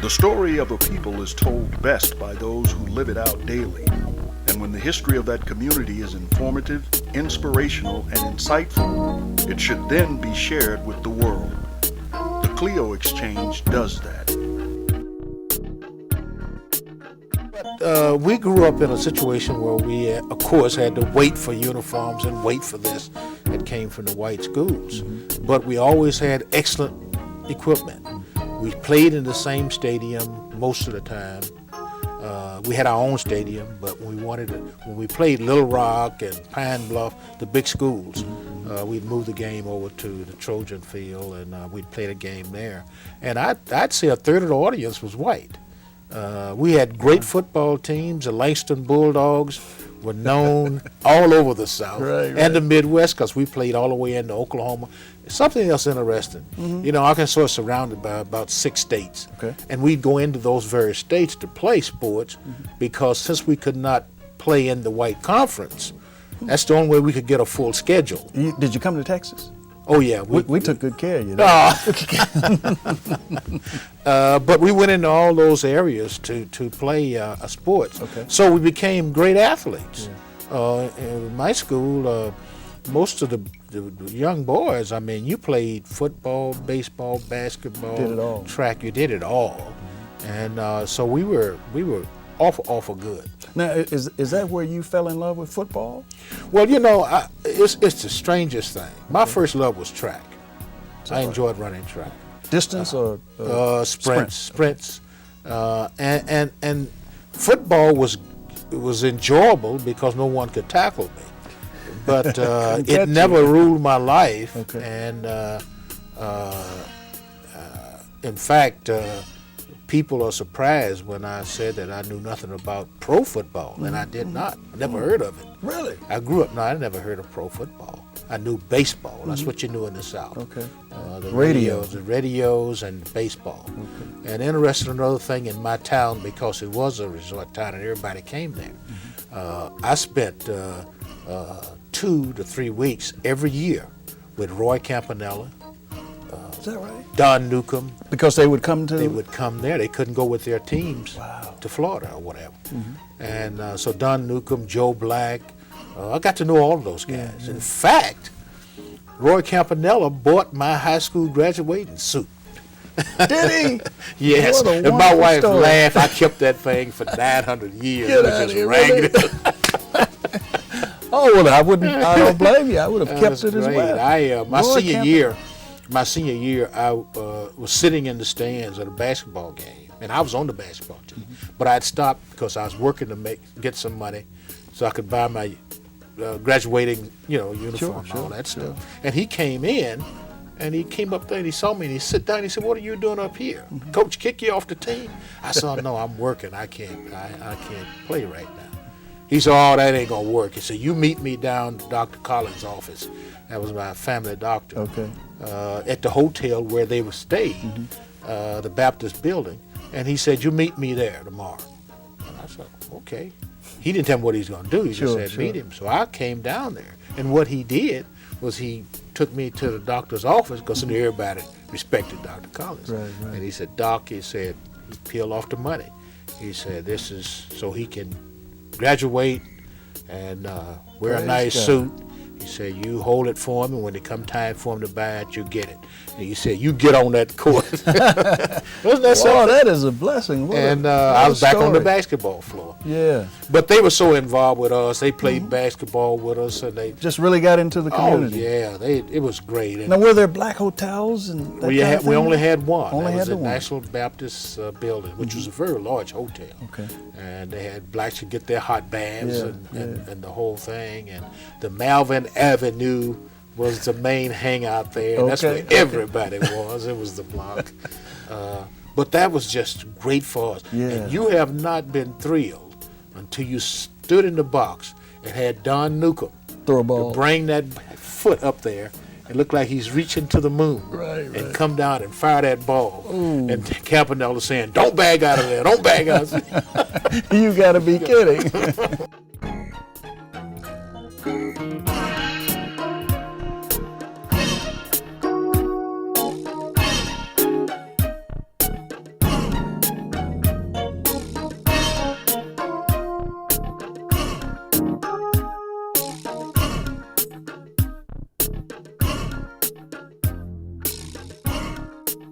The story of a people is told best by those who live it out daily. And when the history of that community is informative, inspirational, and insightful, it should then be shared with the world. The Clio Exchange does that. We grew up in a situation where we, of course, had to wait for uniforms and wait for this that came from the white schools. But we always had excellent equipment. We played in the same stadium most of the time. We had our own stadium, but when we played Little Rock and Pine Bluff, the big schools, we'd move the game over to the Trojan Field, and we'd play the game there. And I'd say a third of the audience was white. We had great football teams. The Langston Bulldogs were known all over the South and the Midwest, because we played all the way into Oklahoma. Something else interesting. You know, Arkansas is surrounded by about 6 states. And we'd go into those various states to play sports because since we could not play in the white conference, that's the only way we could get a full schedule. Did you come to Texas? Oh, yeah. We took good care of you. But we went into all those areas to play sports. So we became great athletes. In my school, most of the young boys, I mean, you played football, baseball, basketball, did it all. Track, you did it all. And so we were awful good. Now, is that where you fell in love with football? Well, you know, it's the strangest thing. My first love was track. I enjoyed running track. Distance or sprints. And football was enjoyable because no one could tackle me. But it never ruled my life. And in fact, people are surprised when I said that I knew nothing about pro football, and I did not. I never heard of it. Really? I grew up, I never heard of pro football. I knew baseball. That's what you knew in the South. The radios and baseball. And interesting, another thing in my town, because it was a resort town and everybody came there, I spent 2 to 3 weeks every year with Roy Campanella. Is that right? Don Newcomb. Because they would come to? They would come there. They couldn't go with their teams to Florida or whatever. And so Don Newcomb, Joe Black, I got to know all of those guys. In fact, Roy Campanella bought my high school graduating suit. Did he? Yes. And my wife laughed. I kept that thing for 900 years. Get it was just ragged. Oh, well, I don't blame you. I would have kept it as well. My senior year, I was sitting in the stands at a basketball game, and I was on the basketball team. But I'd stopped because I was working to get some money so I could buy my graduating, uniform and all that stuff. And he came in, and he came up there, and he saw me, and he sat down, and he said, "What are you doing up here? Coach kick you off the team?" I said, "Oh, no, I'm working. I can't play right now." He said, "Oh, that ain't gonna work." He said, "You meet me down to Dr. Collins' office." That was my family doctor. At the hotel where they were staying, the Baptist building. And he said, "You meet me there tomorrow." And I said, "Okay." He didn't tell me what he was going to do. He just said, "Meet him." So I came down there. And what he did was he took me to the doctor's office because everybody respected Dr. Collins. And he said, "Doc," he said, he peeled off the money. He said, "This is so he can graduate and wear a nice suit." He said, "You hold it for him, and when it come time for him to buy it, you get it." And he said, "You get on that court." Wasn't that something? Oh, that is a blessing. And I was back on the basketball floor. Yeah. But they were so involved with us. They played basketball with us, and they just really got into the community. Oh yeah, it was great. And now, were there black hotels and that kind of thing? We only had one. Only had the one. National Baptist building, which was a very large hotel. And they had blacks could get their hot baths and the whole thing. And the Malvern Avenue was the main hangout there. And that's where everybody was. It was the block. But that was just great for us. And you have not been thrilled until you stood in the box and had Don Newcomb throw a ball, to bring that foot up there. It looked like he's reaching to the moon and come down and fire that ball. And Campanella saying, "Don't bag out of there, don't bag out of there." You got to be kidding.